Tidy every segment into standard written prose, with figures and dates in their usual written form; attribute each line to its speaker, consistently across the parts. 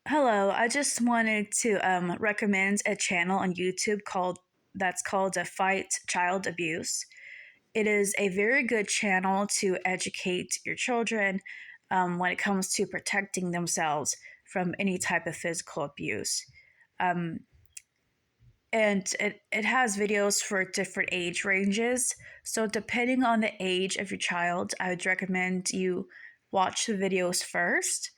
Speaker 1: Hello, I just wanted to recommend a channel on YouTube called Fight Child Abuse. It is a very good channel to educate your children when it comes to protecting themselves from any type of physical abuse. Um, and it has videos for different age ranges. So, depending on the age of your child, I would recommend you watch the videos first,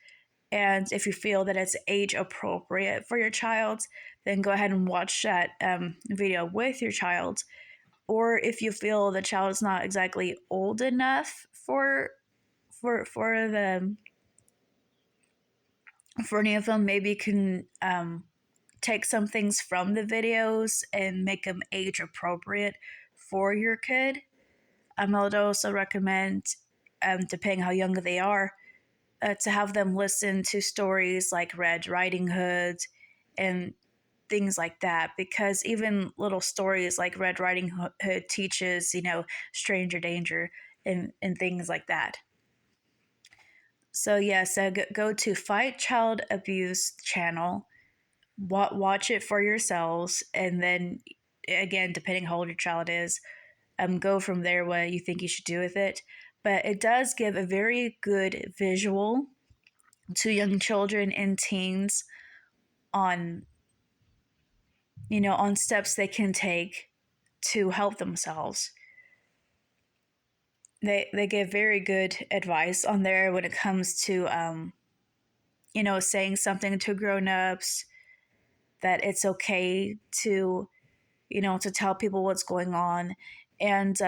Speaker 1: and if you feel that it's age appropriate for your child, then go ahead and watch that video with your child. Or if you feel the child is not exactly old enough for the for any of them, maybe you can take some things from the videos and make them age appropriate for your kid. I would also recommend, depending how young they are, to have them listen to stories like Red Riding Hood and things like that, because even little stories like Red Riding Hood teaches, stranger danger and things like that. So yeah, so go to Fight Child Abuse channel, watch it for yourselves, and then again, depending how old your child is, go from there what you think you should do with it. But it does give a very good visual to young children and teens on on steps they can take to help themselves. They give very good advice on there when it comes to saying something to grown-ups, that it's okay to to tell people what's going on. And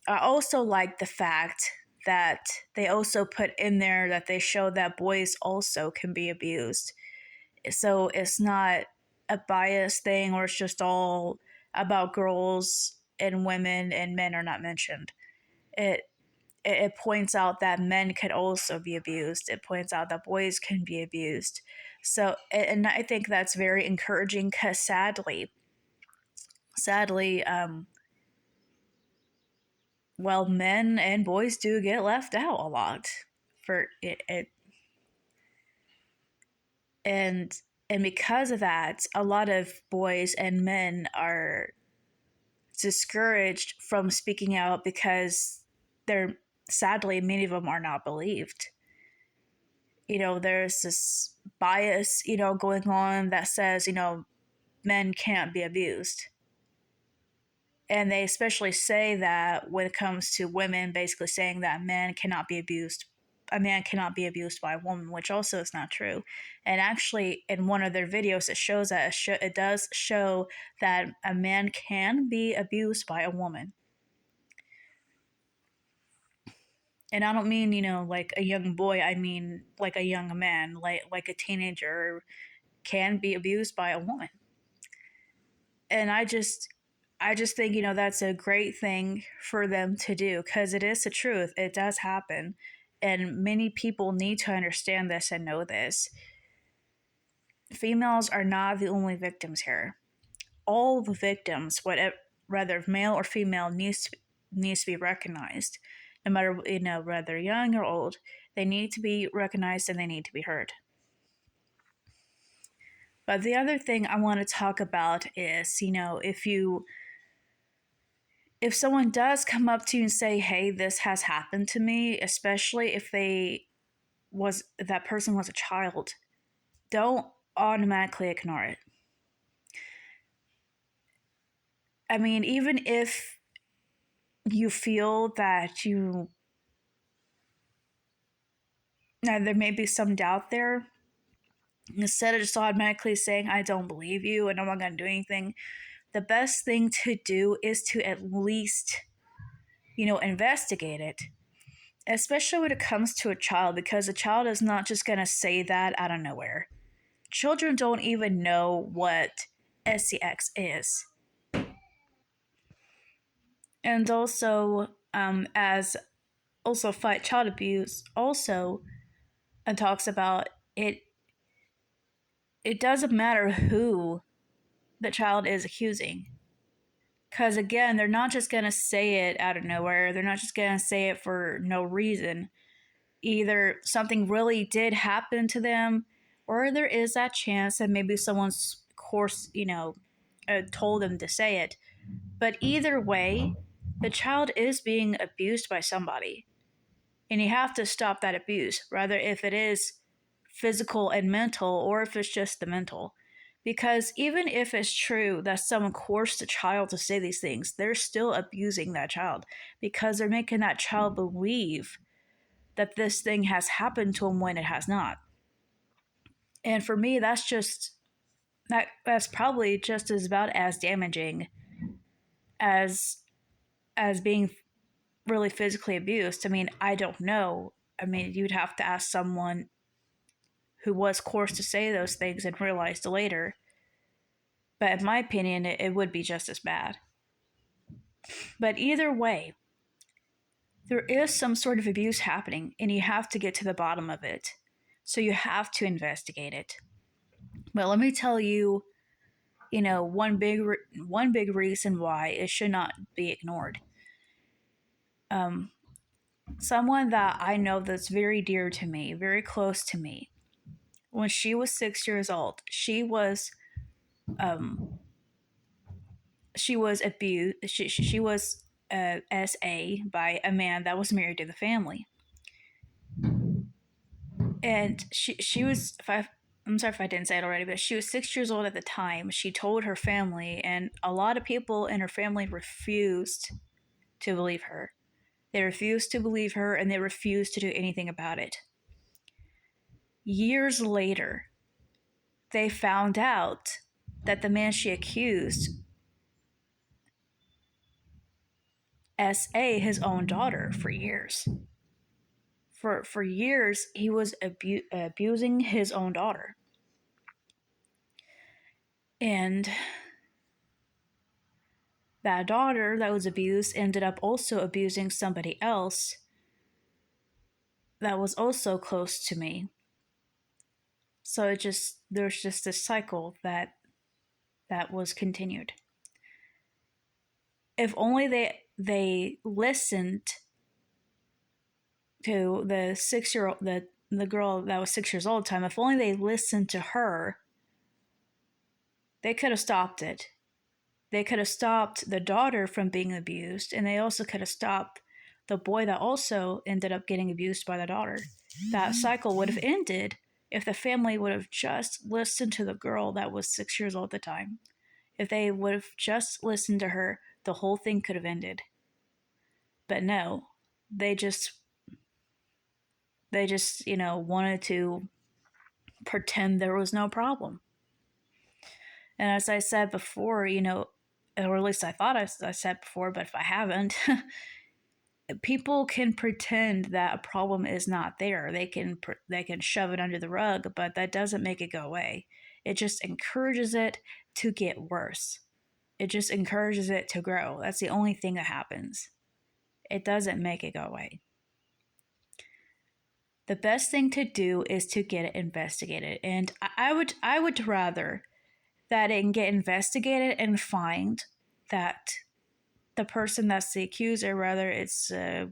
Speaker 1: I also like the fact that they also put in there that they show that boys also can be abused. So it's not a biased thing or it's just all about girls and women and men are not mentioned. It it points out that men could also be abused. It points out that boys can be abused. So, and I think that's very encouraging because sadly, well, men and boys do get left out a lot for it, and and because of that, a lot of boys and men are discouraged from speaking out because they're sadly many of them are not believed. There's this bias going on that says men can't be abused, and they especially say that when it comes to women, basically saying that a man cannot be abused by a woman, which also is not true. And actually, in one of their videos, it shows that it does show that a man can be abused by a woman. And I don't mean like a young boy. I mean like a young man, like a teenager can be abused by a woman. And I just think that's a great thing for them to do, because it is the truth. It does happen, and many people need to understand this and know this. Females are not the only victims here. All the victims, whether male or female, needs to be recognized, no matter whether young or old. They need to be recognized and they need to be heard. But the other thing I want to talk about is, if someone does come up to you and say, "Hey, this has happened to me," especially if that person was a child, don't automatically ignore it. I mean, even if you feel that there may be some doubt there, instead of just automatically saying, "I don't believe you and I'm not going to do anything," the best thing to do is to at least investigate it, especially when it comes to a child, because a child is not just going to say that out of nowhere. Children don't even know what sex is. And also, as also Fight Child Abuse also talks about it, it doesn't matter who the child is accusing. Because again, they're not just going to say it out of nowhere, they're not just going to say it for no reason. Either something really did happen to them, or there is that chance that maybe someone's course, told them to say it. But either way, the child is being abused by somebody, and you have to stop that abuse, rather if it is physical and mental or if it's just the mental. Because even if it's true that someone coerced a child to say these things, they're still abusing that child because they're making that child believe that this thing has happened to him when it has not. And for me, that's probably just as about as damaging as being really physically abused. I mean, I don't know. I mean, you'd have to ask someone who was coerced to say those things and realized later. But in my opinion, it would be just as bad. But either way, there is some sort of abuse happening, and you have to get to the bottom of it. So you have to investigate it. But let me tell you, one big reason why it should not be ignored. Um, Someone that I know that's very dear to me, very close to me. When she was 6 years old, um, she was abused. She was SA by a man that was married to the family, and she was. I'm sorry if I didn't say it already, but she was 6 years old at the time. She told her family, and a lot of people in her family refused to believe her. They refused to believe her, and they refused to do anything about it. Years later, they found out that the man she accused SA his own daughter for years. For years, he was abusing his own daughter. And that daughter that was abused ended up also abusing somebody else that was also close to me. So there's just this cycle that was continued. If only they listened to the 6 year old the girl that was 6 years old time, if only they listened to her, they could have stopped it. They could have stopped the daughter from being abused, and they also could have stopped the boy that also ended up getting abused by the daughter. That cycle would have ended if the family would have just listened to the girl that was 6 years old at the time. If they would have just listened to her, the whole thing could have ended. But no, they just wanted to pretend there was no problem. And as I said before, or at least I thought I said before, but if I haven't, people can pretend that a problem is not there. They can shove it under the rug, but that doesn't make it go away. It just encourages it to get worse. It just encourages it to grow. That's the only thing that happens. It doesn't make it go away. The best thing to do is to get it investigated, and I would rather that it can get investigated and find that the person that's the accuser, whether it's a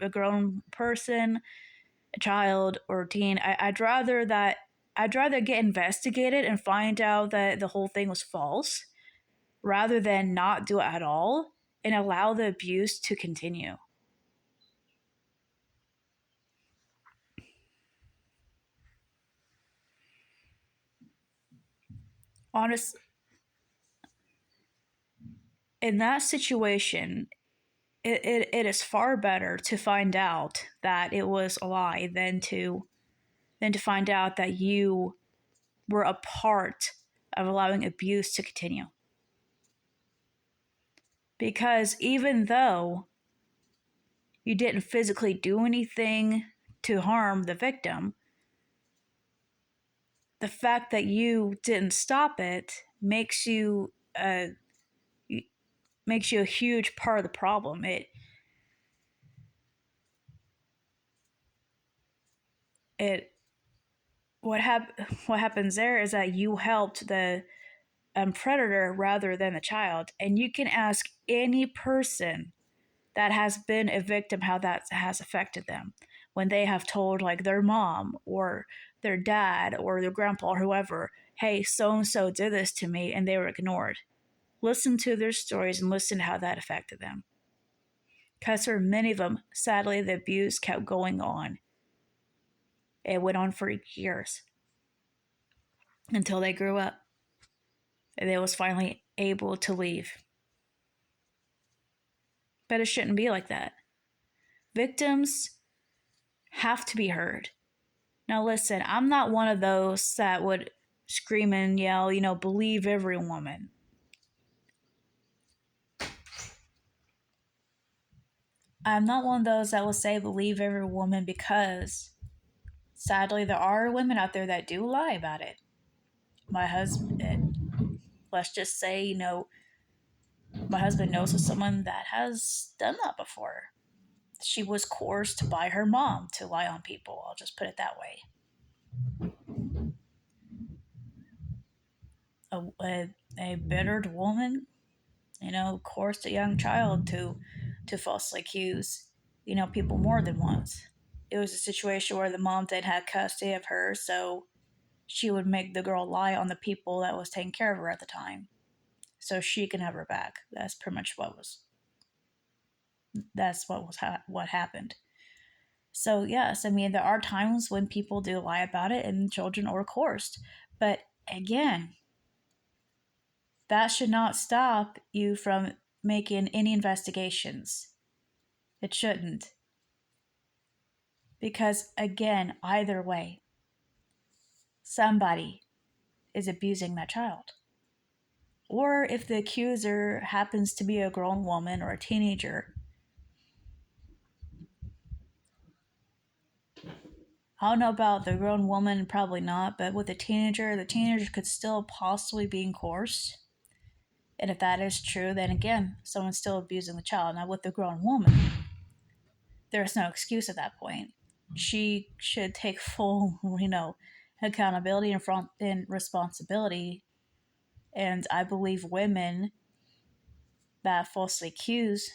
Speaker 1: grown person, a child, or a teen, I'd rather get investigated and find out that the whole thing was false, rather than not do it at all and allow the abuse to continue. Honest, in that situation, it is far better to find out that it was a lie than to find out that you were a part of allowing abuse to continue. Because even though you didn't physically do anything to harm the victim, the fact that you didn't stop it makes you a huge part of the problem. It what happens there is that you helped the predator rather than the child, and you can ask any person that has been a victim how that has affected them. when they have told like their mom or their dad or their grandpa or whoever, hey, so and so did this to me, and they were ignored. Listen to their stories and listen to how that affected them. Because for many of them, sadly, the abuse kept going on. It went on for years until they grew up and they was finally able to leave. But it shouldn't be like that. Victims have to be heard. Now listen, I'm not one of those that would scream and yell, believe every woman. I'm not one of those that will say believe every woman, because sadly there are women out there that do lie about it. My husband, let's just say, my husband knows of someone that has done that before. She was coerced by her mom to lie on people. I'll just put it that way. A bittered woman, coerced a young child to falsely accuse, people more than once. It was a situation where the mom then had custody of her, so she would make the girl lie on the people that was taking care of her at the time, so she can have her back. That's pretty much what happened. So yes, I mean there are times when people do lie about it and children are coerced, but again, that should not stop you from making any investigations. It shouldn't. Because again, either way, somebody is abusing that child. Or if the accuser happens to be a grown woman or a teenager, I don't know about the grown woman, probably not, but with the teenager could still possibly be coerced. And if that is true, then again, someone's still abusing the child. Now, with the grown woman, there's no excuse at that point. She should take full, accountability and responsibility. And I believe women that falsely accuse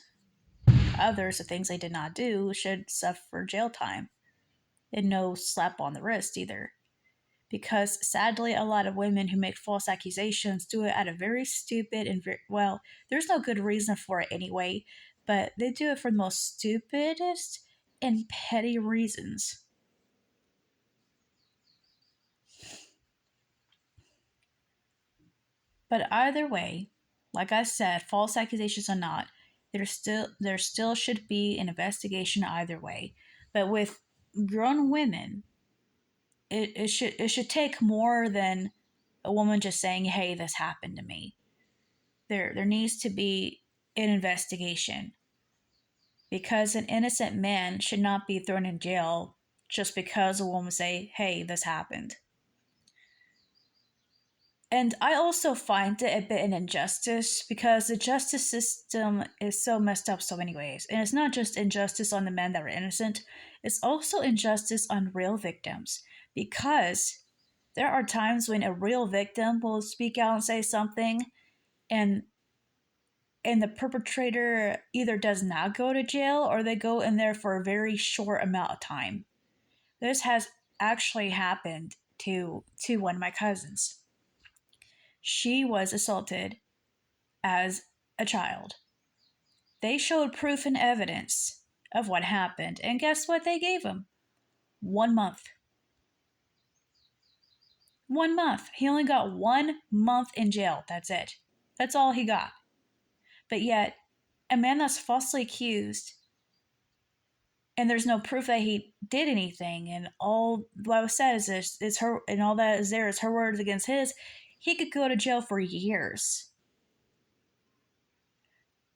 Speaker 1: others of things they did not do should suffer jail time and no slap on the wrist either. Because sadly, a lot of women who make false accusations do it at a very stupid and there's no good reason for it anyway, but they do it for the most stupidest and petty reasons. But either way, like I said, false accusations or not, there still should be an investigation either way. But with grown women, it should take more than a woman just saying, "Hey, this happened to me." There needs to be an investigation, because an innocent man should not be thrown in jail just because a woman say, "Hey, this happened." And I also find it a bit an injustice, because the justice system is so messed up so many ways. And it's not just injustice on the men that were innocent, it's also injustice on real victims. Because there are times when a real victim will speak out and say something, and the perpetrator either does not go to jail or they go in there for a very short amount of time. This has actually happened to one of my cousins. She was assaulted as a child. They showed proof and evidence of what happened, and guess what they gave him? 1 month. 1 month. He only got 1 month in jail. That's it. That's all he got. But yet, a man that's falsely accused, and there's no proof that he did anything, and all what was said is her, and all that is there is her words against his, he could go to jail for years.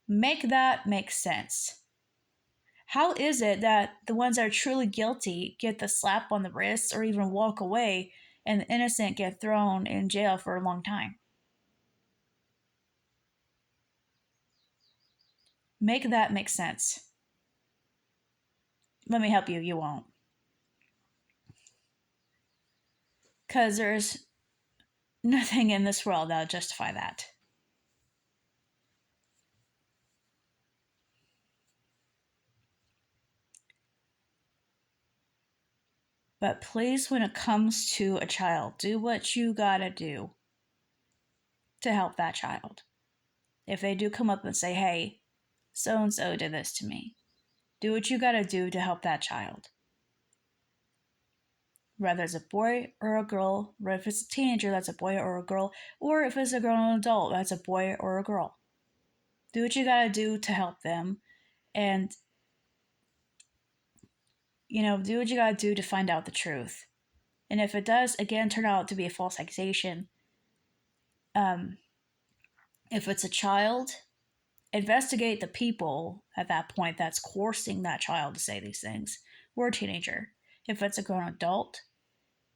Speaker 1: Make that make sense. How is it that the ones that are truly guilty get the slap on the wrist or even walk away, and the innocent get thrown in jail for a long time? Make that make sense. Let me help you, you won't. Because there's nothing in this world that'll justify that. But please, when it comes to a child, do what you gotta do to help that child. If they do come up and say, hey, so and so did this to me, do what you gotta do to help that child. Whether it's a boy or a girl, or if it's a teenager, that's a boy or a girl, or if it's a grown adult, that's a boy or a girl. Do what you gotta do to help them, and do what you gotta do to find out the truth. And if it does, again, turn out to be a false accusation, if it's a child, investigate the people at that point that's coercing that child to say these things, or a teenager. If it's a grown adult,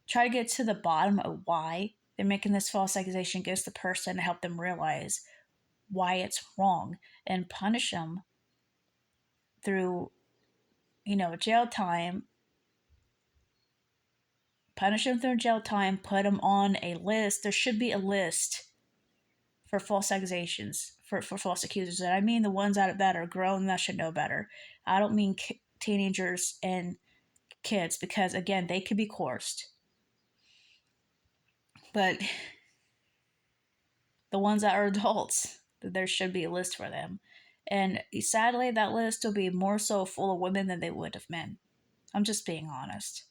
Speaker 1: try to get to the bottom of why they're making this false accusation against the person to help them realize why it's wrong and punish them through, jail time. Punish them through jail time, put them on a list. There should be a list for false accusations, for false accusers. And I mean the ones that are grown that should know better. I don't mean teenagers and kids, because, again, they could be coerced. But the ones that are adults, there should be a list for them. And sadly, that list will be more so full of women than they would of men. I'm just being honest.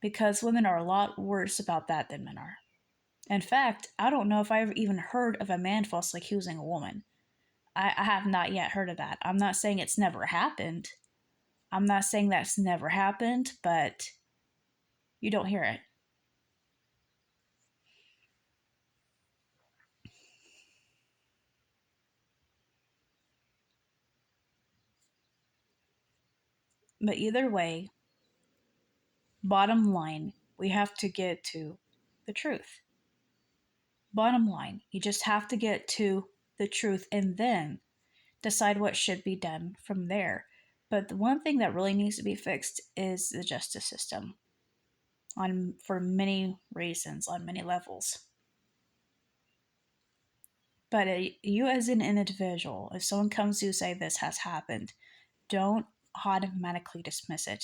Speaker 1: Because women are a lot worse about that than men are. In fact, I don't know if I've even heard of a man falsely accusing a woman. I have not yet heard of that. I'm not saying it's never happened. I'm not saying that's never happened, but you don't hear it. But either way, bottom line, we have to get to the truth. Bottom line, you just have to get to the truth and then decide what should be done from there. But the one thing that really needs to be fixed is the justice system, for many reasons, on many levels. But you as an individual, if someone comes to you say this has happened, don't automatically dismiss it.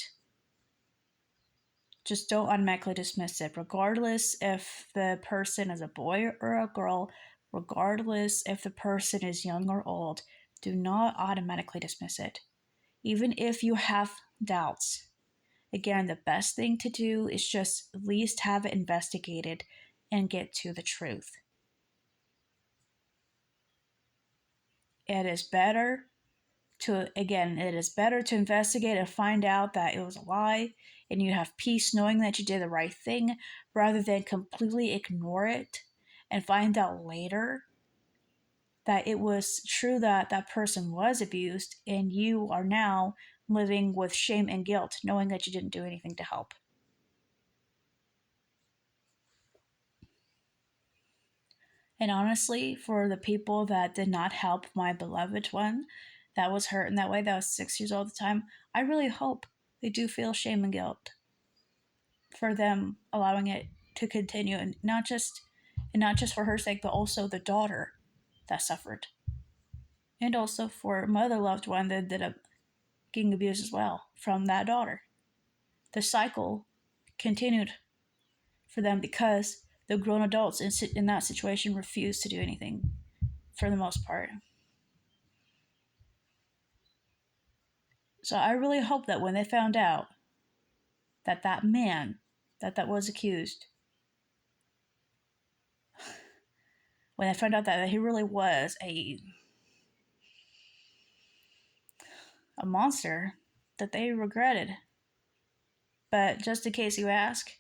Speaker 1: Just don't automatically dismiss it, regardless if the person is a boy or a girl, regardless if the person is young or old. Do not automatically dismiss it. Even if you have doubts, again, the best thing to do is just at least have it investigated and get to the truth. It is better to investigate and find out that it was a lie, and you have peace knowing that you did the right thing, rather than completely ignore it and find out later that it was true that that person was abused, and you are now living with shame and guilt knowing that you didn't do anything to help. And honestly, for the people that did not help my beloved one that was hurt in that way, that was 6 years old at the time, I really hope they do feel shame and guilt for them allowing it to continue, and not just for her sake, but also the daughter that suffered. And also for my other loved one that ended up getting abused as well from that daughter. The cycle continued for them because the grown adults in that situation refused to do anything for the most part. So I really hope that when they found out that that man that was accused, when they found out that he really was a monster, that they regretted. But just in case you ask,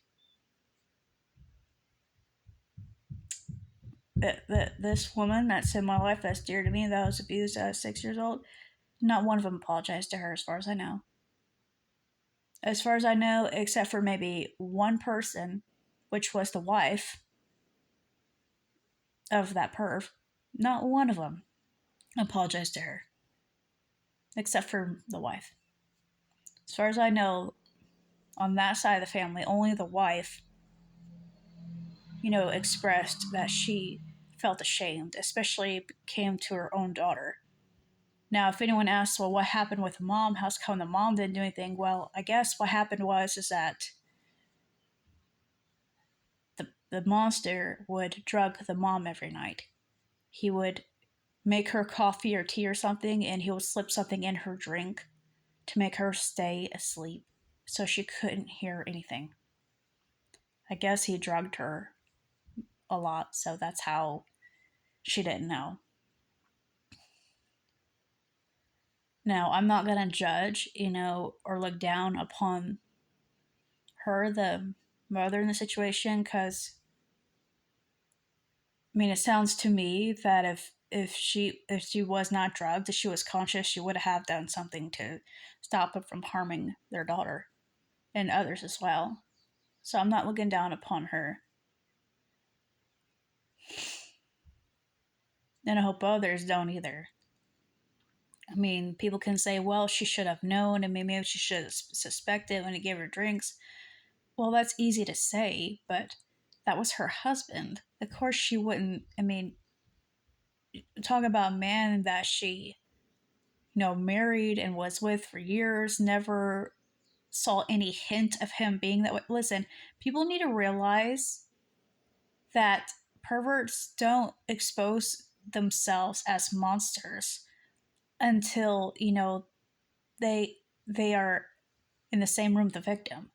Speaker 1: that this woman that's in my life that's dear to me that was abused at 6 years old, not one of them apologized to her, as far as I know. As far as I know, except for maybe one person, which was the wife of that perv, not one of them apologized to her, except for the wife. As far as I know, on that side of the family, only the wife, expressed that she felt ashamed, especially came to her own daughter. Now, if anyone asks, well, what happened with the mom? How's come the mom didn't do anything? Well, I guess what happened is that the monster would drug the mom every night. He would make her coffee or tea or something, and he would slip something in her drink to make her stay asleep so she couldn't hear anything. I guess he drugged her a lot, so that's how she didn't know. Now, I'm not going to judge, or look down upon her, the mother in the situation, because I mean, it sounds to me that if she was not drugged, if she was conscious, she would have done something to stop them from harming their daughter and others as well. So I'm not looking down upon her. And I hope others don't either. I mean, people can say, well, she should have known, and maybe she should have suspected when he gave her drinks. Well, that's easy to say, but that was her husband. Of course, she wouldn't. I mean, talk about a man that she, married and was with for years, never saw any hint of him being that way. Listen, people need to realize that perverts don't expose themselves as monsters until, they they are in the same room with the victim.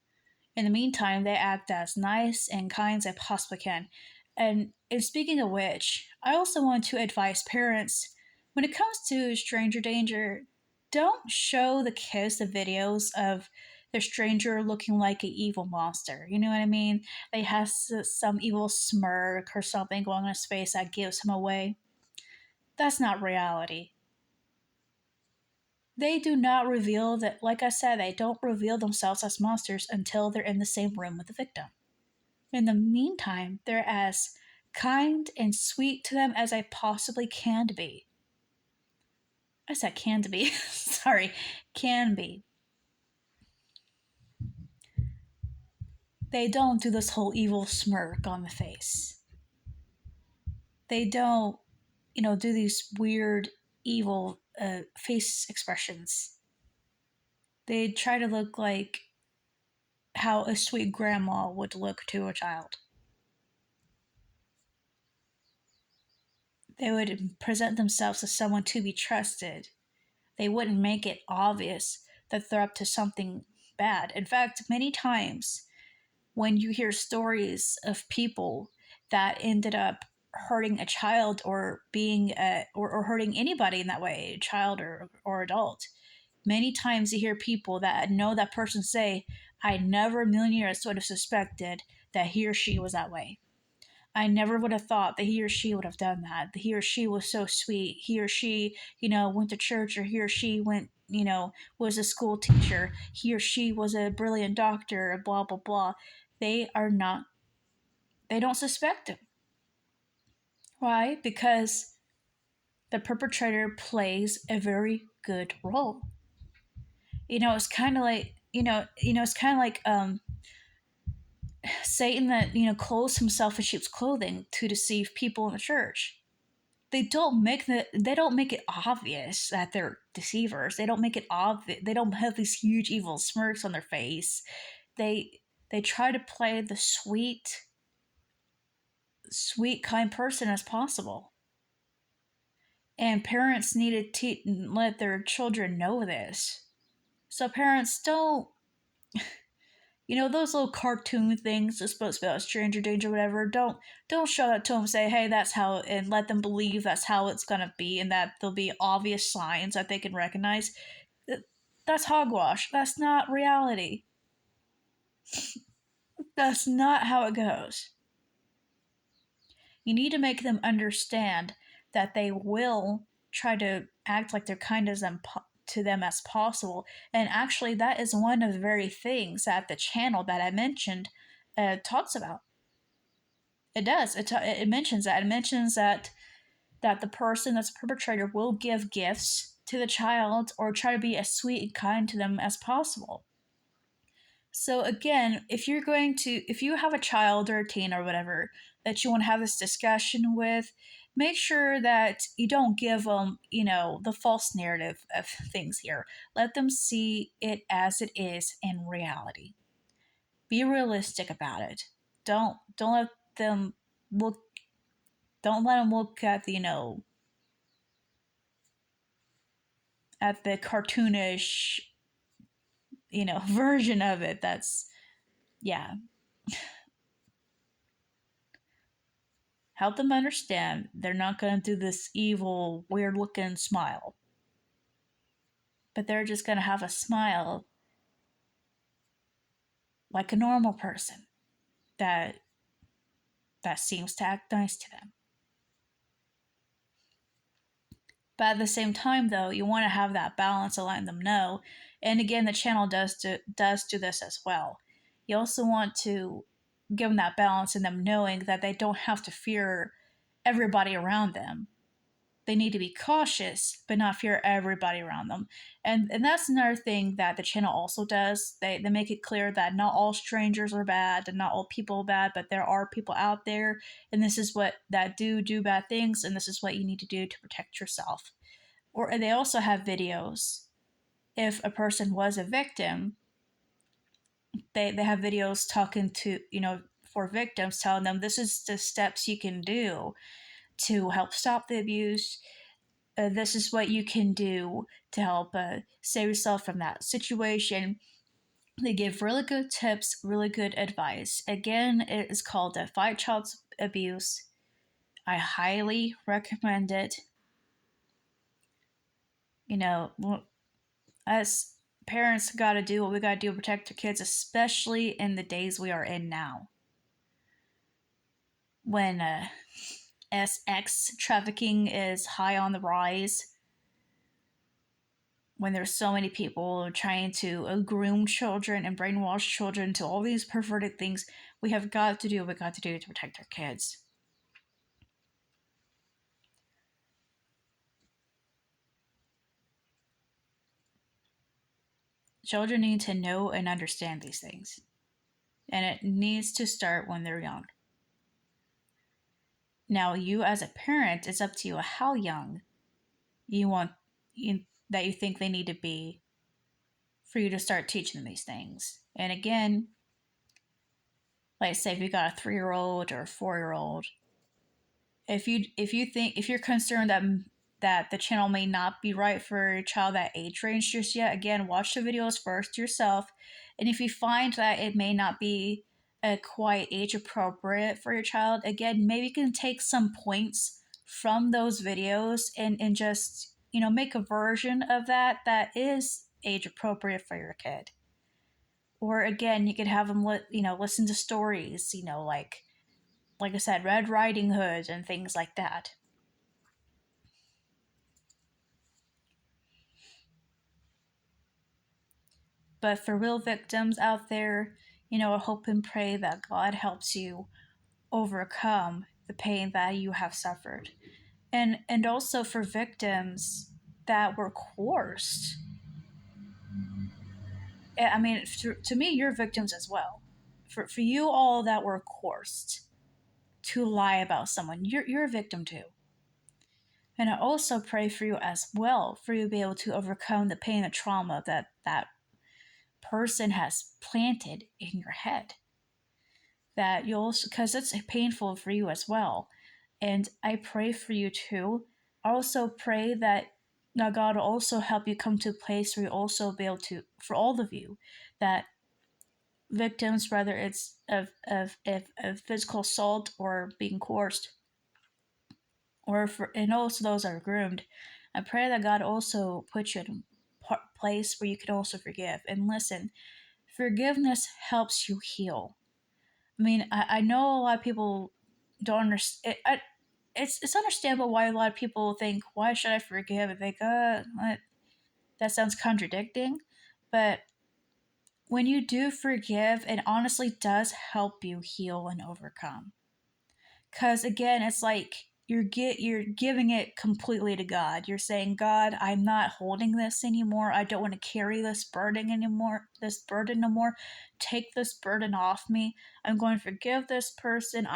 Speaker 1: In the meantime, they act as nice and kind as they possibly can. And speaking of which, I also want to advise parents when it comes to stranger danger, don't show the kids the videos of the stranger looking like an evil monster. You know what I mean? They have some evil smirk or something going on his face that gives him away. That's not reality. They do not reveal that, like I said, they don't reveal themselves as monsters until they're in the same room with the victim. In the meantime, they're as kind and sweet to them as I possibly can be. I said can to be. Sorry, can be. They don't do this whole evil smirk on the face. They don't, do these weird, evil face expressions. They try to look like how a sweet grandma would look to a child. They would present themselves as someone to be trusted. They wouldn't make it obvious that they're up to something bad. In fact, many times when you hear stories of people that ended up hurting a child or being or hurting anybody in that way, child or adult, many times you hear people that know that person say, I never in a million years would have suspected that he or she was that way. I never would have thought that he or she would have done that. He or she was so sweet. He or she, went to church, or he or she went, was a school teacher. He or she was a brilliant doctor, blah, blah, blah. They are not, they don't suspect him. Why? Because the perpetrator plays a very good role. It's kind of like, it's kind of like Satan that, clothes himself in sheep's clothing to deceive people in the church. They don't make it obvious that they're deceivers. They don't make it obvious. They don't have these huge evil smirks on their face. They try to play the sweet, kind person as possible. And parents need to let their children know this. So parents don't, those little cartoon things are supposed to be about stranger danger, whatever. Don't show that to them. Say, hey, that's how, and let them believe that's how it's gonna be, and that there'll be obvious signs that they can recognize. That's hogwash. That's not reality. That's not how it goes. You need to make them understand that they will try to act like they're kind as them to them as possible. And actually, that is one of the very things that the channel that I mentioned talks about. It does. It mentions that. It mentions that the person that's a perpetrator will give gifts to the child or try to be as sweet and kind to them as possible. So again, if you have a child or a teen or whatever that you want to have this discussion with, make sure that you don't give them, the false narrative of things here. Let them see it as it is in reality. Be realistic about it. Don't let them look. Don't let them look at at the cartoonish version of it. That's yeah. Help them understand they're not going to do this evil, weird looking smile, but they're just going to have a smile like a normal person that seems to act nice to them. But at the same time, though, you want to have that balance of letting them know. And again, the channel does do this as well. You also want to give them that balance and them knowing that they don't have to fear everybody around them. They need to be cautious, but not fear everybody around them. And that's another thing that the channel also does. They make it clear that not all strangers are bad and not all people are bad, but there are people out there, and this is what that do bad things, and this is what you need to do to protect yourself. Or they also have videos. If a person was a victim, they have videos talking to, for victims, telling them this is the steps you can do to help stop the abuse. This is what you can do to help save yourself from that situation. They give really good tips, really good advice. Again, it is called Fight Child Abuse. I highly recommend it. As parents, got to do what we got to do to protect our kids, especially in the days we are in now. When sex trafficking is high on the rise, when there's so many people trying to groom children and brainwash children to all these perverted things, we have got to do what we got to do to protect our kids. Children need to know and understand these things, and it needs to start when they're young. Now, you as a parent, it's up to you how young that you think they need to be for you to start teaching them these things. And again, like say if you got a 3-year-old or a 4-year-old, if you're concerned that the channel may not be right for a child that age range just yet, again, watch the videos first yourself. And if you find that it may not be quite age appropriate for your child, again, maybe you can take some points from those videos and just make a version of that is age appropriate for your kid. Or again, you could have them listen to stories, like I said, Red Riding Hood and things like that. But for real victims out there, I hope and pray that God helps you overcome the pain that you have suffered. And also for victims that were coerced. I mean, to me, you're victims as well. For you all that were coerced to lie about someone, you're a victim too. And I also pray for you as well, for you to be able to overcome the pain and trauma that person has planted in your head. That you'll also, because it's painful for you as well. And I pray for you too. I also pray that now God will also help you come to a place where you also be able to, for all of you, that victims, whether it's of physical assault or being coerced, and also those that are groomed, I pray that God also puts you in a place where you can also forgive. And listen, forgiveness helps you heal. I mean, I know a lot of people don't understand. It's understandable why a lot of people think, why should I forgive? And think, that sounds contradicting. But when you do forgive, it honestly does help you heal and overcome. Because again, it's like you're giving it completely to God. You're saying, God, I'm not holding this anymore. I don't want to carry this burden anymore. Take this burden off me. I'm going to forgive this person.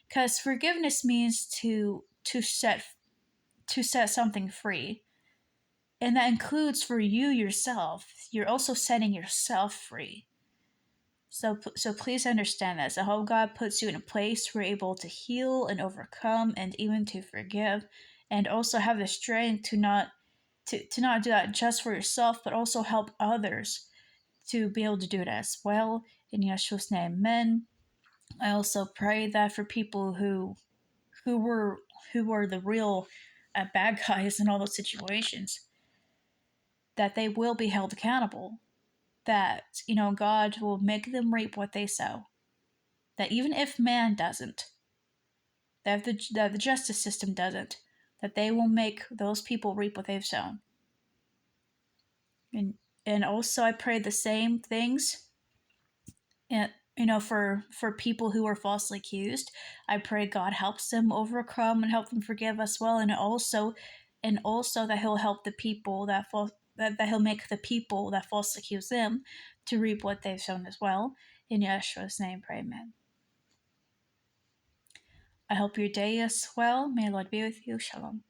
Speaker 1: Because forgiveness means to set something free. And that includes for you yourself. You're also setting yourself free. So please understand this. I hope God puts you in a place where you're able to heal and overcome and even to forgive, and also have the strength to not do that just for yourself, but also help others to be able to do it as well. In Yeshua's name, amen. I also pray that for people who were who were the real bad guys in all those situations, that they will be held accountable. That God will make them reap what they sow. That even if man doesn't, that the justice system doesn't, that they will make those people reap what they've sown. And also I pray the same things, and for people who are falsely accused. I pray God helps them overcome and help them forgive as well, and also that He'll help the people that He'll make the people that falsely accuse them to reap what they've sown as well. In Yeshua's name, pray, amen. I hope your day is well. May the Lord be with you. Shalom.